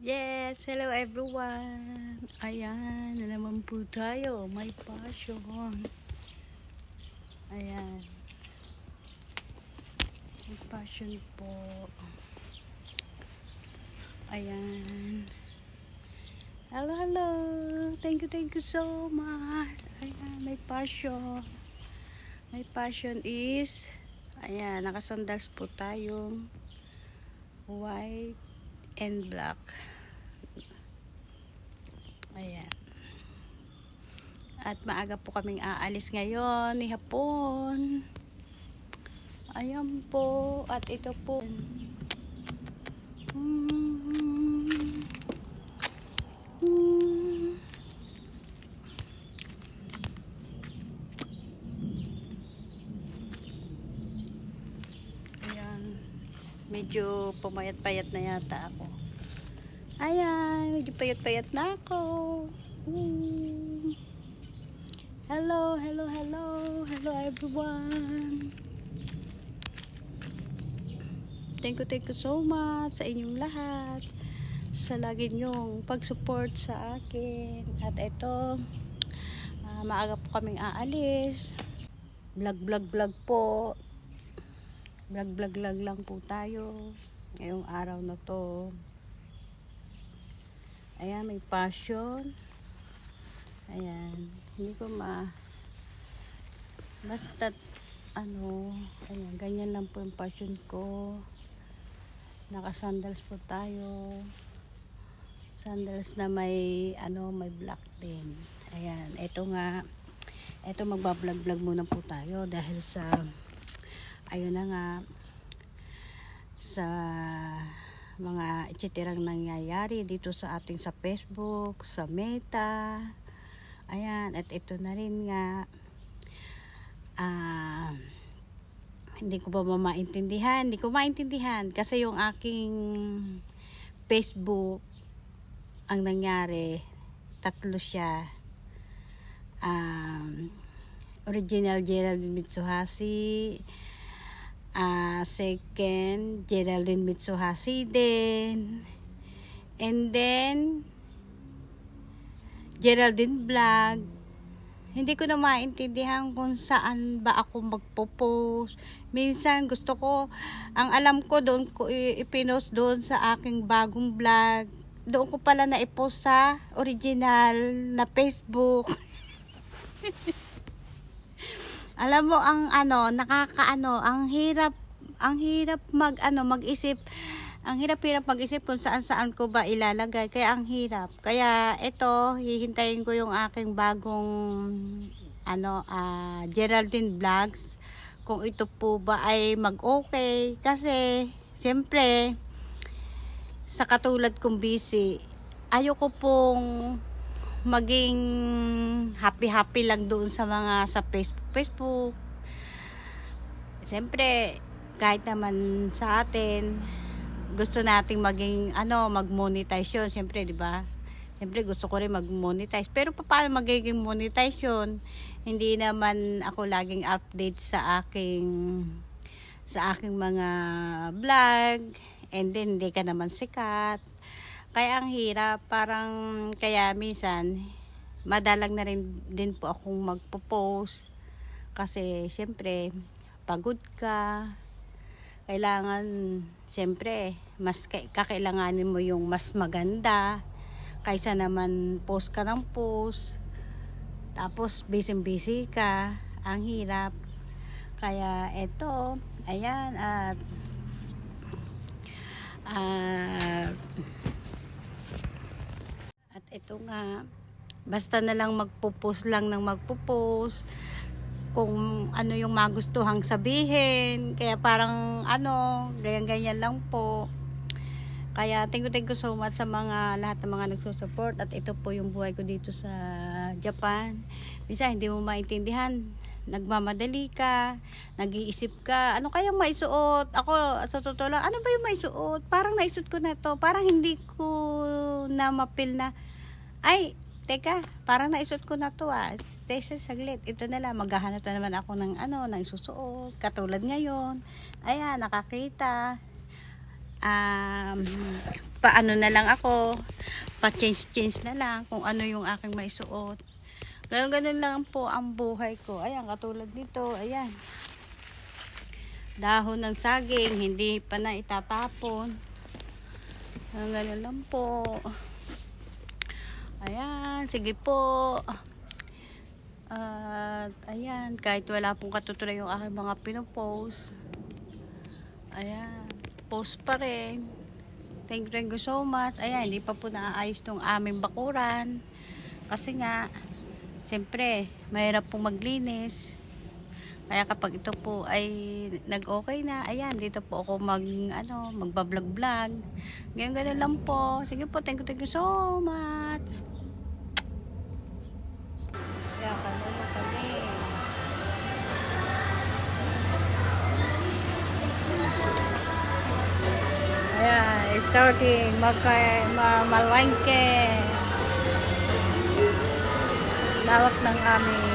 Yes, hello everyone. Ayan, na naman po tayo. May passion. Ayan. May passion po. Ayan. Hello, hello. Thank you so much. Ayan, may passion. My passion is, ayan, nakasandals po tayong white and black. Ayan. At maaga po kaming aalis ngayon ni hapon. Ayan po. At ito po. Ayan. Medyo pumayat-payat na yata ako. Ayan. Medyo payat-payat na ako. Hello, hello, hello. Hello everyone. Thank you so much sa inyong lahat. Sa lagi nyong pag-support sa akin. At ito, maaga po kaming aalis. Vlog po. Vlog lang po tayo. Ngayong araw na to. Ayan, may passion. Ayan, hindi ko basta ayan, ganyan lang po yung passion ko. Nakasandals po tayo. Sandals na may black din. Ayan, ito magbablog muna po tayo dahil sa ayun na nga sa mga ititirang nangyayari dito sa ating sa Facebook, sa Meta. Ayan, at ito na rin nga hindi ko maintindihan kasi yung aking Facebook ang nangyari, tatlo siya. Original Geraldine Mitsuhashi, second Geraldine Mitsuhashi din, and then Geraldine Vlog. Hindi ko na maintindihan kung saan ba ako magpo-post. Minsan gusto ko, ang alam ko doon ko ipinost doon sa aking bagong vlog. Doon ko pala na i-post sa original na Facebook. Alam mo ang ang hirap mag-isip. Ang hirap mag-isip kung saan ko ba ilalagay. Kaya ang hirap. Kaya ito, hihintayin ko yung aking bagong Geraldine Vlogs. Kung ito po ba ay mag-okay. Kasi, siyempre, sa katulad kong busy, ayoko pong maging happy lang doon sa mga sa Facebook. Siyempre, kahit naman sa atin, gusto nating maging mag-monetize yun, siyempre, di ba? Siyempre gusto ko rin mag-monetize. Pero paano magiging monetize yun? Hindi naman ako laging update sa aking mga vlog, and then hindi ka naman sikat. Kaya ang hirap, kaya minsan madalang na rin din po akong magpo-post kasi siyempre pagod ka. Kailangan, siyempre, mas kakailanganin mo yung mas maganda kaysa naman post ka ng post tapos busy ka. Ang hirap. Kaya eto, ayan, at ito nga, basta na lang magpo-post kung ano yung magustuhang sabihin. Kaya parang ganyan lang po. Kaya thank you so much sa lahat ng mga nagsusupport. At ito po yung buhay ko dito sa Japan. Minsan hindi mo maintindihan, nagmamadali ka, nag-iisip ka, ano kayang maisuot. Ako sa totoo lang, ano ba yung maisuot? Parang naisuot ko na to, parang hindi ko na mapil na, ay teka, parang naisuot ko na to Tesa, saglit. Ito na lang, maghahanap na naman ako ng ng isusuot. Katulad ngayon. Ayan, nakakita. paano na lang ako, pa-change na lang kung ano yung aking maisuot. Ganun lang po ang buhay ko. Ayan, katulad nito, ayan. Dahon ng saging, hindi pa na itatapon. Ganun lang po. Ayan, sige po. At ayan, kahit wala pong katutuloy yung aking mga pinopost. Ayan, post pa rin. Thank you so much. Ayan, hindi pa po naaayos tong aming bakuran. Kasi nga, siyempre, mahirap pong maglinis. Kaya kapag ito po ay nag-okay na, ayan, dito po ako magbablog-vlog. Ganun lang po. Sige po, thank you so much. Kaya kanina kami. Ayan, starting malangke. Lawak ng aming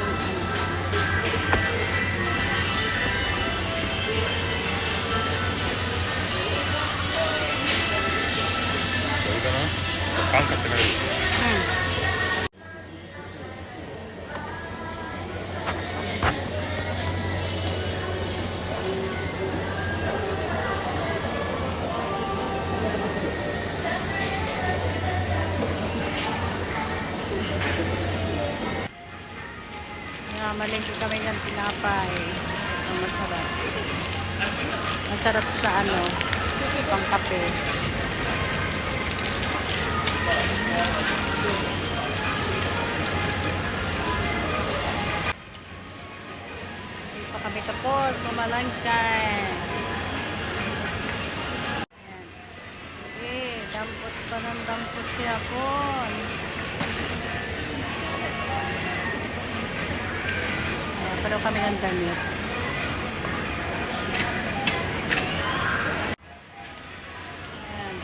malengke kami ng tinapay. Ang masarap. Masarap sa pang kape. Hindi pa kami tapos. Pumalangkay. Dampot pa ng dampot siya po. Pero kami ng damit. Ayan.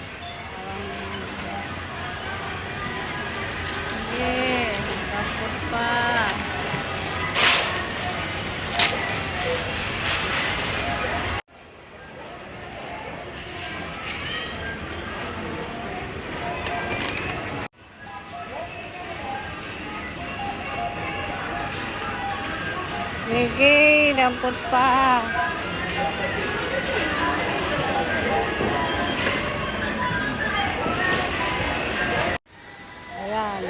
Sige. Dampot pa. Sige, dampot pa. Ayan.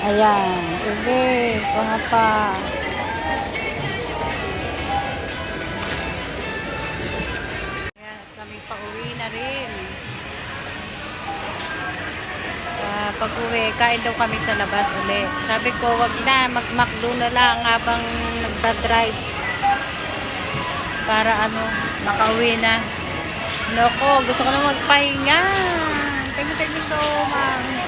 Ayan. Sige, kuha pa. Ayan, kami pa-uwi na rin. Pag uwi, kain daw kami sa labas uli. Sabi ko, wag na, mag-McDo na lang habang nagda-drive. Para makauwi na. Loko, gusto ko na magpahinga. Thank you so much.